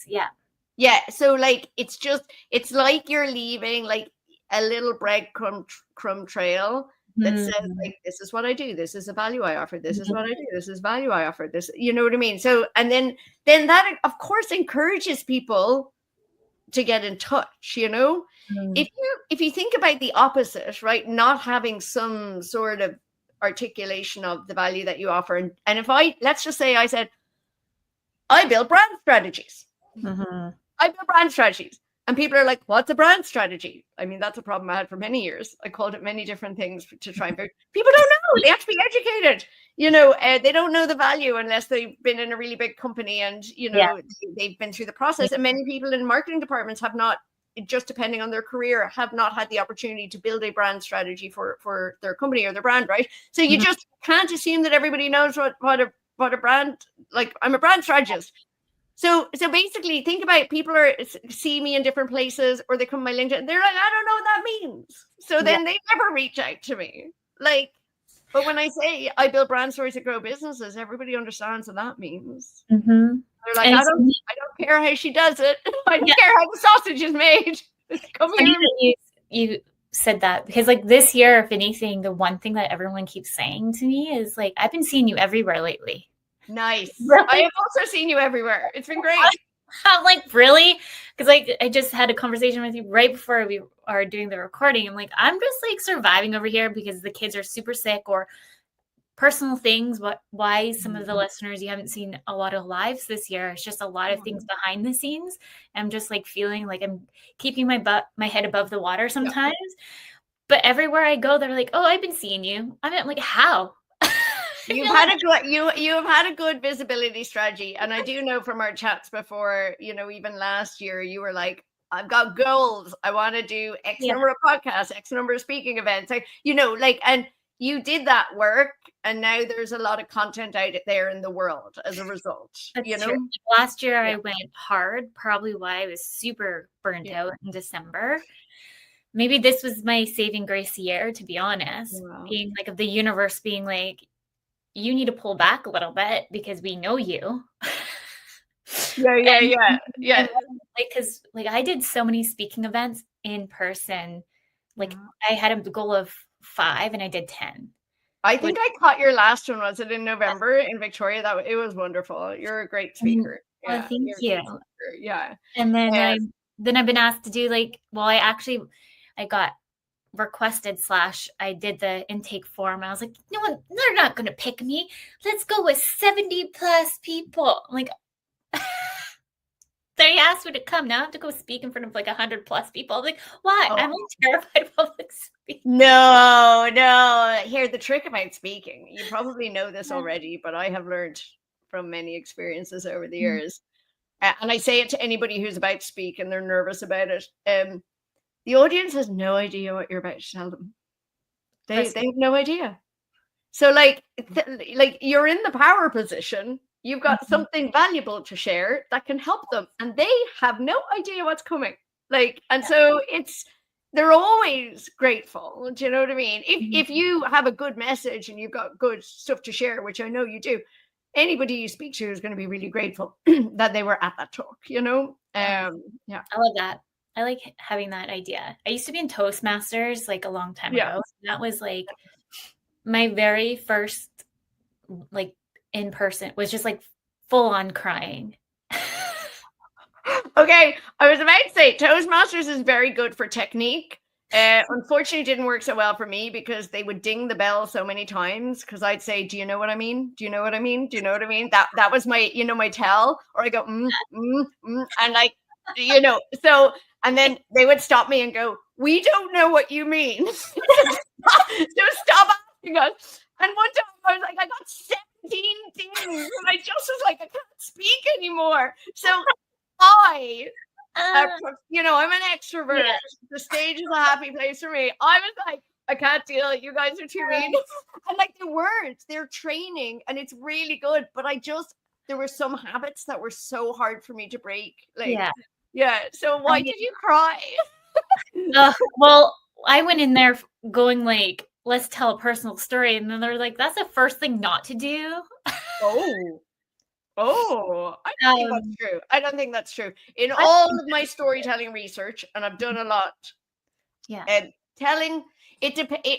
Speaker 2: Yeah. So like, it's like you're leaving like a little breadcrumb trail that says like, this is what I do. This is the value I offer. This is what I do. This is value I offer. This, you know what I mean? So, and then that of course encourages people to get in touch, you know. If you think about the opposite, right, not having some sort of articulation of the value that you offer, and if let's just say I said I build brand strategies, I build brand strategies, and people are like, what's a brand strategy? I mean, that's a problem I had for many years. I called it many different things to try and people don't know. They have to be educated, you know. They don't know the value unless they've been in a really big company and, you know, they've been through the process. And many people in marketing departments have not, just depending on their career, have not had the opportunity to build a brand strategy for their company or their brand, right? So you just can't assume that everybody knows what a brand, like I'm a brand strategist. So basically think about people see me in different places or they come to my LinkedIn. They're like, I don't know what that means. So then they never reach out to me. Like, but when I say I build brand stories that grow businesses, everybody understands what that means. They're like, I don't care how she does it. I don't care how the sausage is made. Come here.
Speaker 1: You said that because like this year, if anything, the one thing that everyone keeps saying to me is like, I've been seeing you everywhere lately.
Speaker 2: Nice. Really? I have also seen you everywhere. It's been great.
Speaker 1: I'm like, really? Because like I just had a conversation with you right before we are doing the recording. I'm like, I'm just like surviving over here because the kids are super sick or personal things. Why some of the listeners, you haven't seen a lot of lives this year. It's just a lot of things behind the scenes. I'm just like feeling like I'm keeping my head above the water sometimes. But everywhere I go, they're like, "Oh, I've been seeing you." I'm like, "How?"
Speaker 2: You've had a good you have had a good visibility strategy. And I do know from our chats before, even last year, you were like, I've got goals. I want to do X
Speaker 1: Yeah.
Speaker 2: number of podcasts, X number of speaking events. And you did that work, and now there's a lot of content out there in the world as a result.
Speaker 1: That's true. Last year I went hard, probably why I was super burnt out in December. Maybe this was my saving grace year, to be honest.
Speaker 2: Wow.
Speaker 1: Being like, of the universe being like, you need to pull back a little bit because we know you.
Speaker 2: Yeah.
Speaker 1: Because I did so many speaking events in person. Like I had a goal of 5 and I did 10.
Speaker 2: I think I caught your last one. Was it in November in Victoria? It was wonderful. You're a great speaker.
Speaker 1: Well, thank you.
Speaker 2: Yeah.
Speaker 1: And then I've been asked to do I got requested / I did the intake form. I was like, no, they're not going to pick me. Let's go with 70 plus people. Like, they asked me to come. Now I have to go speak in front of 100 plus people. I'm like, why? I'm terrified of public speaking.
Speaker 2: No. Here, the trick about speaking, you probably know this already, but I have learned from many experiences over the years. And I say it to anybody who's about to speak and they're nervous about it. The audience has no idea what you're about to tell them. They have no idea. So you're in the power position. You've got something valuable to share that can help them, and they have no idea what's coming. So they're always grateful. Do you know what I mean? If you have a good message and you've got good stuff to share, which I know you do, anybody you speak to is going to be really grateful that they were at that talk, Yeah.
Speaker 1: I love that. I like having that idea. I used to be in Toastmasters a long time ago. That was my very first in person was just full on crying.
Speaker 2: Okay, I was about to say Toastmasters is very good for technique. Unfortunately, it didn't work so well for me because they would ding the bell so many times because I'd say, "Do you know what I mean? Do you know what I mean? Do you know what I mean?" That was my my tell, or I go and so. And then they would stop me and go, "We don't know what you mean." So stop asking us. And one time I was like, I got 17 things. And I just was like, I can't speak anymore. So I'm an extrovert. Yeah. The stage is a happy place for me. I was like, I can't deal. You guys are too mean. And the words, they're training and it's really good. But there were some habits that were so hard for me to break. Yeah. So why did you cry?
Speaker 1: Well, I went in there going let's tell a personal story. And then they're like, that's the first thing not to do.
Speaker 2: I don't think that's true. I don't think that's true. In all of my storytelling research, and I've done a lot.
Speaker 1: Yeah.
Speaker 2: Telling,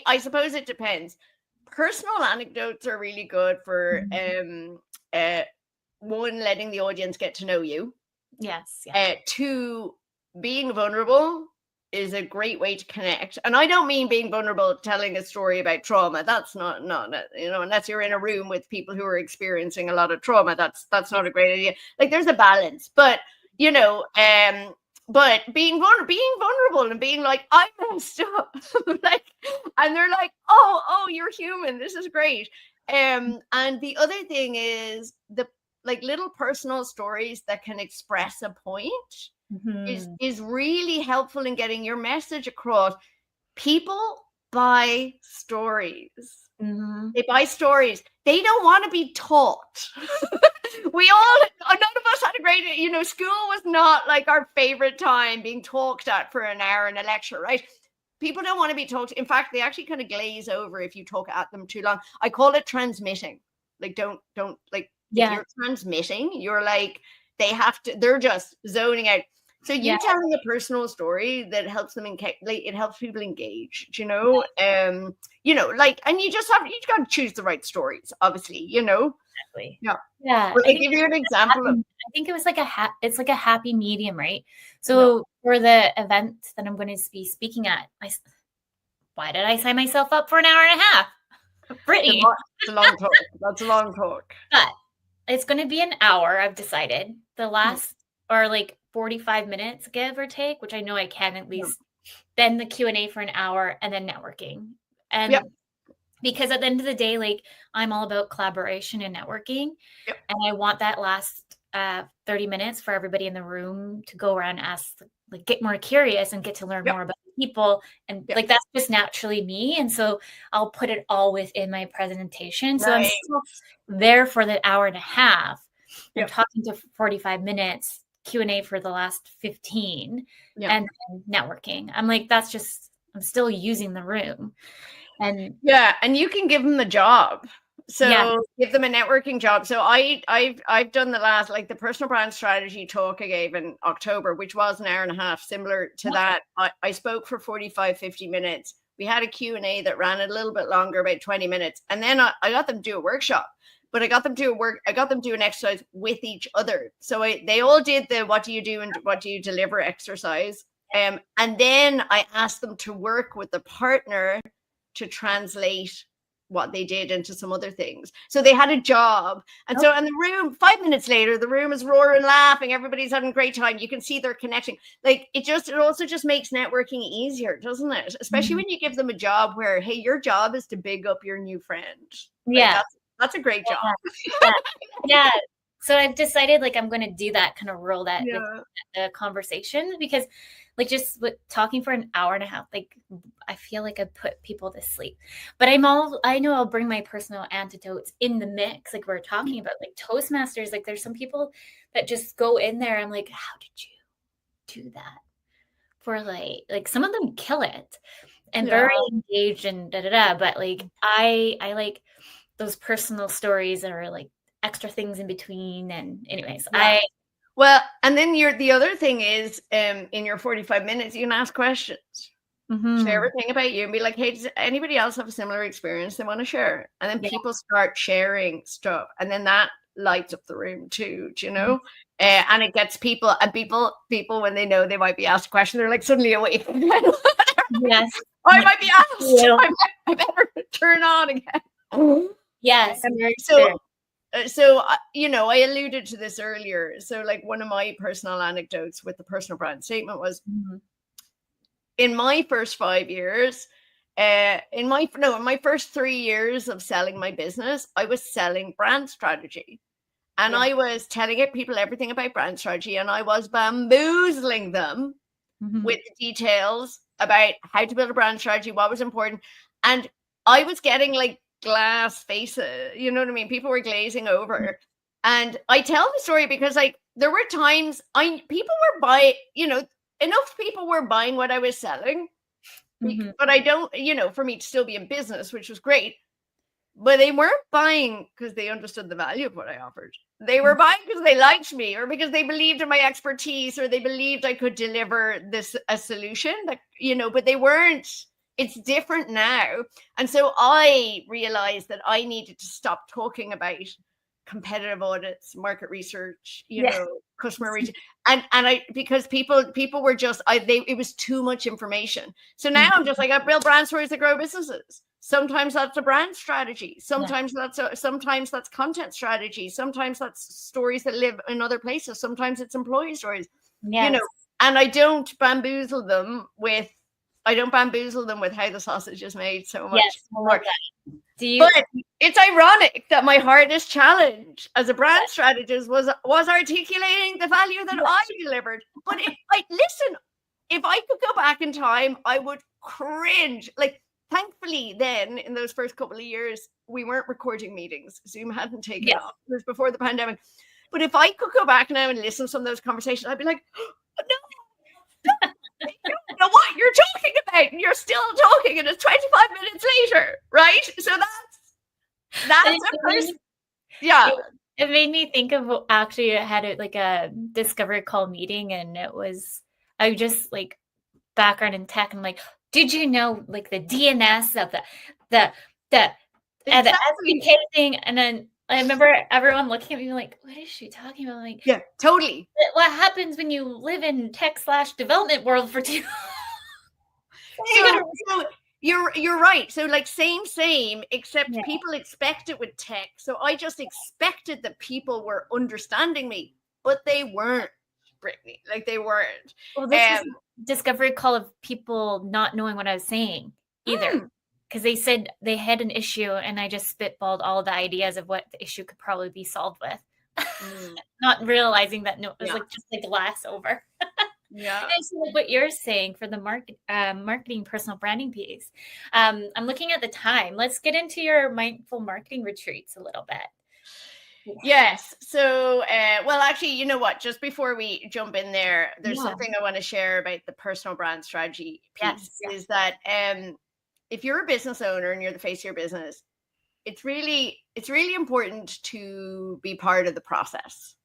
Speaker 2: I suppose it depends. Personal anecdotes are really good for one, letting the audience get to know you.
Speaker 1: Yes.
Speaker 2: 2, being vulnerable is a great way to connect. And I don't mean being vulnerable, telling a story about trauma. That's not unless you're in a room with people who are experiencing a lot of trauma, that's not a great idea. There's a balance, but but being vulnerable and being like, I messed up, and they're like, oh, you're human. This is great. And the other thing is the little personal stories that can express a point is really helpful in getting your message across. People buy stories. They buy stories. They don't want to be taught. None of us had a great, school was not our favorite time being talked at for an hour in a lecture, right? People don't want to be talked. In fact, they actually kind of glaze over if you talk at them too long. I call it transmitting. Don't if you're transmitting, you're they're just zoning out. So telling a personal story that helps them it helps people engage, and you just got to choose the right stories, obviously,
Speaker 1: Exactly.
Speaker 2: Yeah. Well, I give you an example of.
Speaker 1: I think it was it's a happy medium, right? So for the event that I'm going to be speaking at, why did I sign myself up for an hour and a half? Brittany.
Speaker 2: It's a long talk. That's a long talk.
Speaker 1: But it's going to be an hour, I've decided. The last or 45 minutes, give or take, which I know I can at least then the Q&A for an hour, and then networking. And
Speaker 2: Yep.
Speaker 1: because at the end of the day, like, I'm all about collaboration and networking.
Speaker 2: Yep.
Speaker 1: And I want that last 30 minutes for everybody in the room to go around and ask, like, get more curious and get to learn
Speaker 2: Yep.
Speaker 1: more about people. And
Speaker 2: Yep.
Speaker 1: like, that's just naturally me. And so I'll put it all within my presentation. So I'm
Speaker 2: Right.
Speaker 1: still there for the hour and a half. I'm
Speaker 2: Yep.
Speaker 1: talking to 45 minutes, Q&A for the last 15,
Speaker 2: Yep.
Speaker 1: and then networking. I'm like, that's just, I'm still using the room. And
Speaker 2: yeah, and you can give them the job. So
Speaker 1: yeah.
Speaker 2: give them a networking job. So I've done the last, like the personal brand strategy talk I gave in October, which was an hour and a half, similar to that. I spoke for 45, 50 minutes. We had a Q&A that ran a little bit longer, about 20 minutes. And then I got them to do a workshop, but I got them to do an exercise with each other. So they all did the what do you do and what do you deliver exercise. And then I asked them to work with the partner to translate what they did into some other things. So they had a job. And so in the room, 5 minutes later, the room is roaring, laughing. Everybody's having a great time. You can see they're connecting. Like it also just makes networking easier, doesn't it? Especially when you give them a job where, hey, your job is to big up your new friend.
Speaker 1: Yeah.
Speaker 2: Like, that's a great job.
Speaker 1: Yeah. So I've decided, like, I'm going to do that, kind of roll that with the conversation, because like just with talking for an hour and a half, like I feel like I put people to sleep. But I know I'll bring my personal antidotes in the mix. Like we're talking about, like Toastmasters, like there's some people that just go in there. I'm like, how did you do that? For like some of them kill it and very engaged and but like I like those personal stories that are like extra things in between. And anyways,
Speaker 2: well, and then the other thing is, in your 45 minutes, you can ask questions. Share everything about you and be like, hey, does anybody else have a similar experience they want to share? And then people start sharing stuff, and then that lights up the room too, do you know? And it gets people when they know they might be asked a question, they're like suddenly awake.
Speaker 1: Yes.
Speaker 2: I might be asked. I better turn on again.
Speaker 1: Yes.
Speaker 2: So, I alluded to this earlier. So like one of my personal anecdotes with the personal brand statement was in my first 5 years, in my first 3 years of selling my business, I was selling brand strategy. And I was telling people everything about brand strategy, and I was bamboozling them with the details about how to build a brand strategy, what was important. And I was getting like glass faces, you know what I mean? People were glazing over. And I tell the story because like there were times people were buying, enough people were buying what I was selling, but I don't, for me to still be in business, which was great. But they weren't buying because they understood the value of what I offered. They were buying because they liked me, or because they believed in my expertise, or they believed I could deliver a solution that, but they weren't. It's different now. And so I realized that I needed to stop talking about competitive audits, market research, customer research. And because people were just, it was too much information. So now I'm just like, I build brand stories that grow businesses. Sometimes that's a brand strategy. Sometimes that's content strategy. Sometimes that's stories that live in other places. Sometimes it's employee stories, and I don't bamboozle them with how the sausage is made so much more. But it's ironic that my hardest challenge as a brand strategist was articulating the value that I delivered. But listen, if I could go back in time, I would cringe. Like, thankfully, then in those first couple of years, we weren't recording meetings. Zoom hadn't taken off. It was before the pandemic. But if I could go back now and listen to some of those conversations, I'd be like, oh, no. You don't know what you're talking about, and you're still talking, and it's 25 minutes later, right? So that's a first. Yeah.
Speaker 1: It made me think of, actually, I had a discovery call meeting, and I just like background in tech, and like, did you know like the DNS of the SDK thing? And then I remember everyone looking at me like, what is she talking about? Like,
Speaker 2: yeah, totally.
Speaker 1: What happens when you live in tech/development world for too?
Speaker 2: So you're right. So like same, except people expect it with tech. So I just expected that people were understanding me, but they weren't. Brittany. Like they weren't.
Speaker 1: Well, this was a discovery call of people not knowing what I was saying either. Because they said they had an issue and I just spitballed all the ideas of what the issue could probably be solved with. Not realizing that it was like just like glass over.
Speaker 2: Yeah.
Speaker 1: And so like what you're saying for the marketing personal branding piece. I'm looking at the time. Let's get into your mindful marketing retreats a little bit.
Speaker 2: Yes. So, well, actually, you know what? Just before we jump in there, there's something I want to share about the personal brand strategy piece. Is that if you're a business owner and you're the face of your business, it's really important to be part of the process.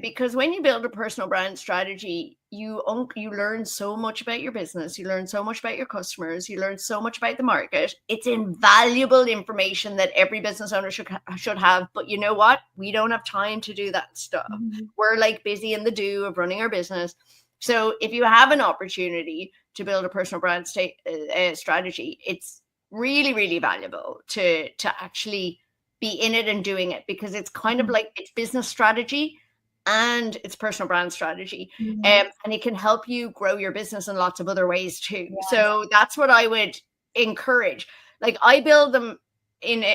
Speaker 2: Because when you build a personal brand strategy, you learn so much about your business, you learn so much about your customers, you learn so much about the market. It's invaluable information that every business owner should have. But you know what? We don't have time to do that stuff. We're like busy in the do of running our business. So if you have an opportunity to build a personal brand strategy, it's really, really valuable to actually be in it and doing it, because it's kind of like it's business strategy and it's personal brand strategy. And it can help you grow your business in lots of other ways too. So that's what I would encourage. Like I build them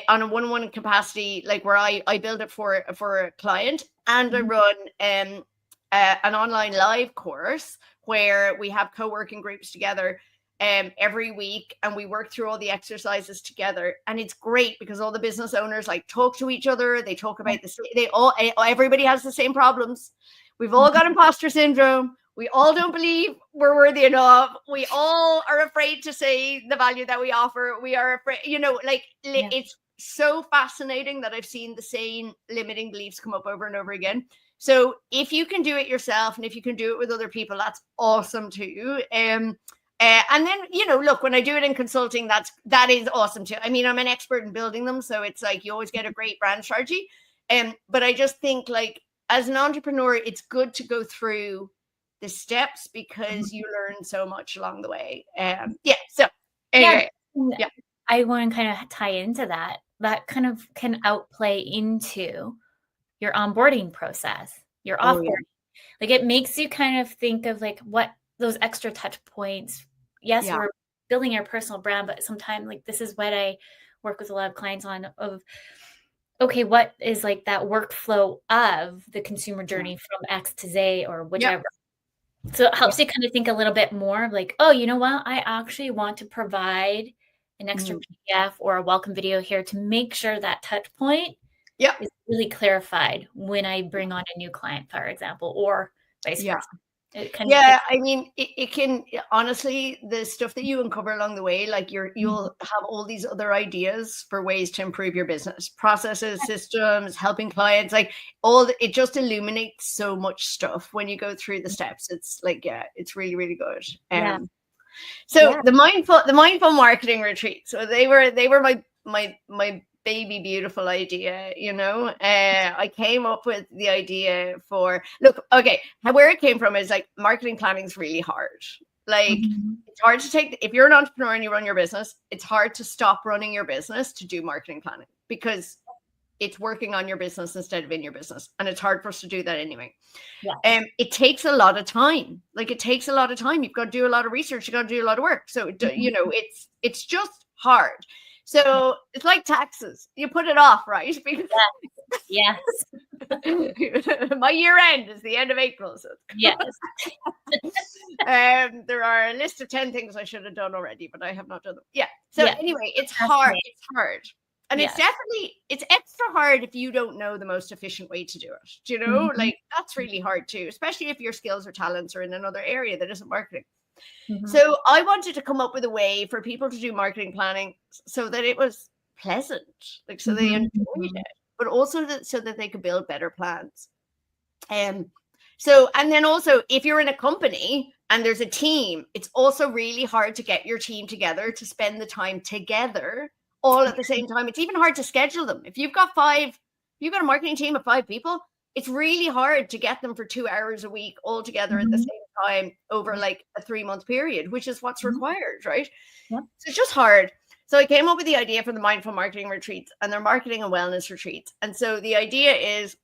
Speaker 2: on a one-on-one capacity, like where I build it for a client, and I run an online live course where we have co-working groups together every week, and we work through all the exercises together. And it's great because all the business owners like talk to each other. They talk about everybody has the same problems. We've all got imposter syndrome. We all don't believe we're worthy enough. We all are afraid to say the value that we offer. We are afraid, it's so fascinating that I've seen the same limiting beliefs come up over and over again. So if you can do it yourself, and if you can do it with other people, that's awesome too. And then, look, when I do it in consulting, that is awesome too. I mean, I'm an expert in building them. So it's like, you always get a great brand strategy. But I just think, like, as an entrepreneur, it's good to go through the steps because you learn so much along the way. So anyway,
Speaker 1: I want to kind of tie into that. That kind of can outplay into your onboarding process, your offboarding. Like it makes you kind of think of like what those extra touch points. Yes, we're building our personal brand, but sometimes like this is what I work with a lot of clients on of, okay, what is like that workflow of the consumer journey from X to Z or whichever. So it helps you kind of think a little bit more of like, oh, you know what? I actually want to provide an extra PDF or a welcome video here to make sure that touch point is really clarified when I bring on a new client, for example, or vice versa.
Speaker 2: I mean, it can, honestly, the stuff that you uncover along the way, like you'll have all these other ideas for ways to improve your business, processes, systems, helping clients, like it just illuminates so much stuff when you go through the steps. It's like, it's really, really good. The mindful marketing retreat. So they were my baby beautiful idea, I came up with the idea for, where it came from is like marketing planning is really hard. Like it's hard to if you're an entrepreneur and you run your business, it's hard to stop running your business to do marketing planning because it's working on your business instead of in your business. And it's hard for us to do that anyway. It takes a lot of time. Like it takes a lot of time. You've got to do a lot of research. You've got to do a lot of work. So, it's just hard. So it's like taxes. You put it off, right? Because
Speaker 1: yes.
Speaker 2: My year end is the end of April. So
Speaker 1: yes.
Speaker 2: There are a list of 10 things I should have done already, but I have not done them. Anyway, it's hard. It's hard. And it's extra hard if you don't know the most efficient way to do it. Like that's really hard too, especially if your skills or talents are in another area that isn't marketing. So I wanted to come up with a way for people to do marketing planning so that it was pleasant, like so they enjoyed it, but also so that they could build better plans. And then also if you're in a company and there's a team, it's also really hard to get your team together to spend the time together all at the same time. It's even hard to schedule them. If you've got a marketing team of 5 people, it's really hard to get them for 2 hours a week all together at the same time over like a 3-month period, which is what's required, right? So it's just hard. So I came up with the idea for the mindful marketing retreats, and they're marketing and wellness retreats. And so the idea is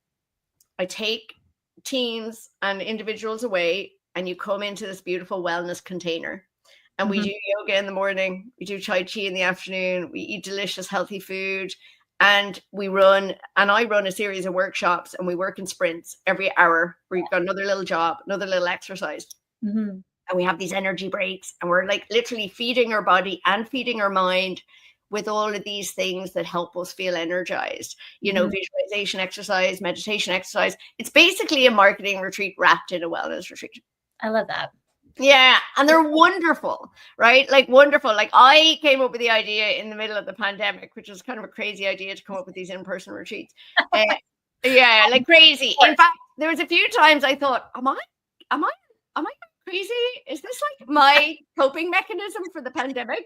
Speaker 2: I take teams and individuals away, and you come into this beautiful wellness container. And we do yoga in the morning, we do Tai Chi in the afternoon, we eat delicious, healthy food, and I run a series of workshops, and we work in sprints every hour where you've got another little job, another little exercise. And we have these energy breaks, and we're like literally feeding our body and feeding our mind with all of these things that help us feel energized, visualization exercise, meditation exercise. It's basically a marketing retreat wrapped in a wellness retreat.
Speaker 1: I love that.
Speaker 2: Yeah. And they're wonderful, right? Like wonderful. Like I came up with the idea in the middle of the pandemic, which was kind of a crazy idea to come up with these in-person retreats. Yeah, like crazy. In fact, there was a few times I thought, am I crazy? Is this like my coping mechanism for the pandemic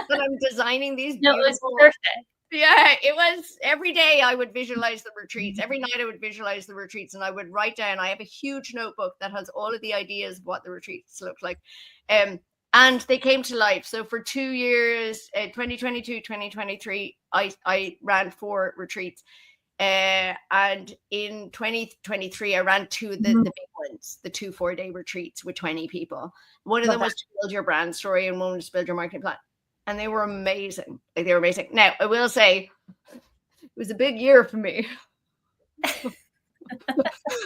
Speaker 2: that I'm designing these beautiful?
Speaker 1: No, it was perfect.
Speaker 2: Yeah, it was. Every day I would visualize the retreats. Every night I would visualize the retreats, and I would write down. I have a huge notebook that has all of the ideas of what the retreats look like. And they came to life. So for 2 years, 2022, 2023, I ran 4 retreats. And in 2023, I ran 2 of the big ones, the 2 4-day retreats with 20 people. One of them was to build your brand story, and one was to build your marketing plan. And they were amazing. Like they were amazing. Now, I will say it was a big year for me.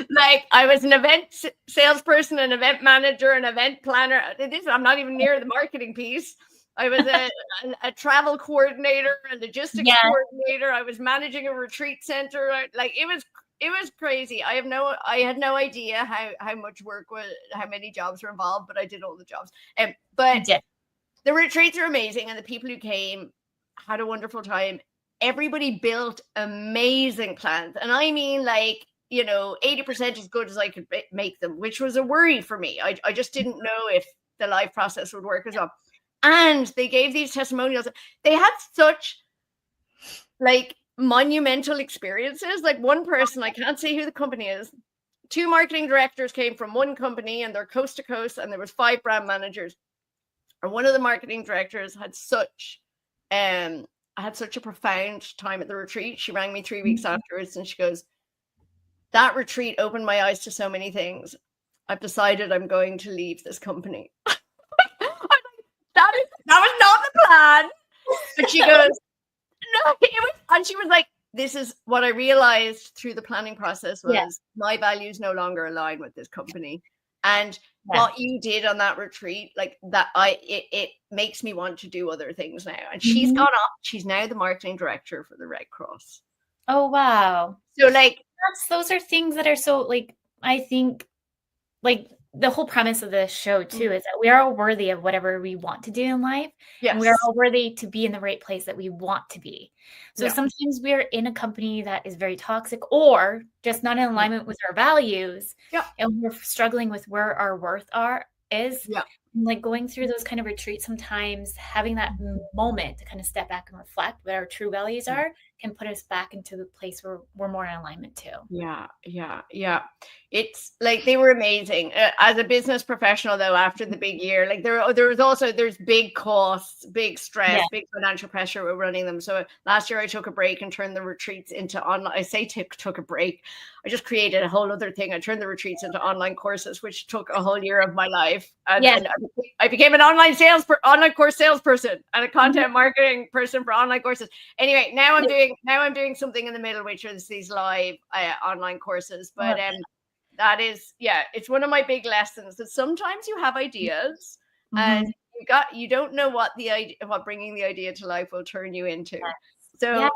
Speaker 2: Like I was an event salesperson, an event manager, an event planner. I'm not even near the marketing piece. I was a travel coordinator, a logistics coordinator. I was managing a retreat center. Like it was crazy. I had no idea how much work was, how many jobs were involved, but I did all the jobs. But the retreats are amazing, and the people who came had a wonderful time. Everybody built amazing plans, and I mean, like 80% as good as I could make them, which was a worry for me. I just didn't know if the live process would work as well. And they gave these testimonials. They had such like monumental experiences. Like one person, I can't say who the company is. 2 marketing directors came from one company, and they're coast to coast, and there was 5 brand managers. And one of the marketing directors had such a profound time at the retreat. She rang me 3 weeks afterwards, and she goes, "That retreat opened my eyes to so many things. I've decided I'm going to leave this company." That was not the plan. But she goes, "No, it was," and she was like, "This is what I realized through the planning process was my values no longer align with this company. And what you did on that retreat, like that, it makes me want to do other things now." And she's gone up. She's now the marketing director for the Red Cross.
Speaker 1: Oh, wow.
Speaker 2: So like,
Speaker 1: those are things that are so like, I think like the whole premise of the show too is that we are all worthy of whatever we want to do in life. Yes. And we are all worthy to be in the right place that we want to be. So sometimes we are in a company that is very toxic or just not in alignment with our values. And we're struggling with where our worth is. Like going through those kind of retreats, sometimes having that moment to kind of step back and reflect what our true values are can put us back into the place where we're more in alignment too. Yeah. It's like they were amazing. As a business professional, though, after the big year, like there's big costs, big stress, big financial pressure with running them. So last year I took a break and turned the retreats into online. I say took a break. I just created a whole other thing. I turned the retreats into online courses, which took a whole year of my life. And I became an online course salesperson and a content marketing person for online courses. Anyway, now I'm doing something in the middle, which is these live online courses. But that is, it's one of my big lessons that sometimes you have ideas and you don't know what bringing the idea to life will turn you into. So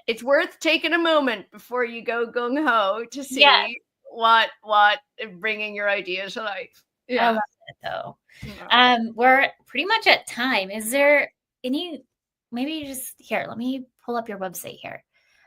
Speaker 1: it's worth taking a moment before you go gung ho to see what bringing your idea to life. I love it though. We're pretty much at time. Is there any, maybe just here, let me pull up your website here.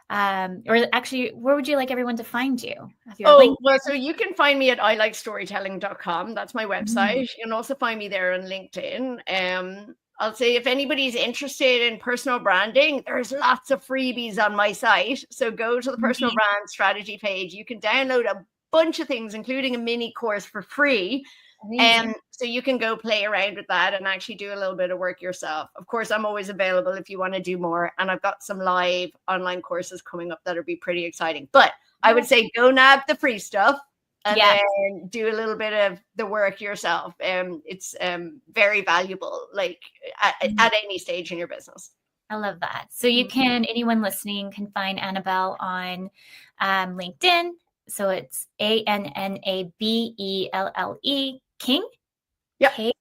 Speaker 1: Or actually, where would you like everyone to find you?
Speaker 2: So you can find me at iLikeStorytelling.com. That's my website. You can also find me there on LinkedIn. I'll say if anybody's interested in personal branding, there's lots of freebies on my site. So go to the personal brand strategy page. You can download a bunch of things, including a mini course for free. So you can go play around with that and actually do a little bit of work yourself. Of course, I'm always available if you want to do more. And I've got some live online courses coming up that'll be pretty exciting. But I would say go nab the free stuff and
Speaker 1: Yeah.
Speaker 2: then do a little bit of the work yourself. It's very valuable, like at any stage in your business.
Speaker 1: I love that. So you can, anyone listening can find Annabelle on LinkedIn. So it's Annabelle King,
Speaker 2: Yep.
Speaker 1: King.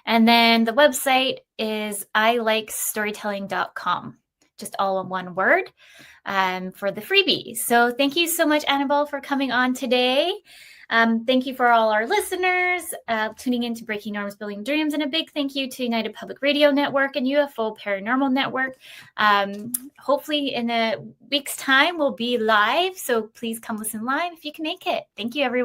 Speaker 1: And then the website is ilikestorytelling.com, just all in one word, for the freebie. So thank you so much, Annabelle, for coming on today. Thank you for all our listeners tuning in to Breaking Norms, Building Dreams, and a big thank you to United Public Radio Network and UFO Paranormal Network. Hopefully in a week's time we'll be live, so please come listen live if you can make it. Thank you, everyone.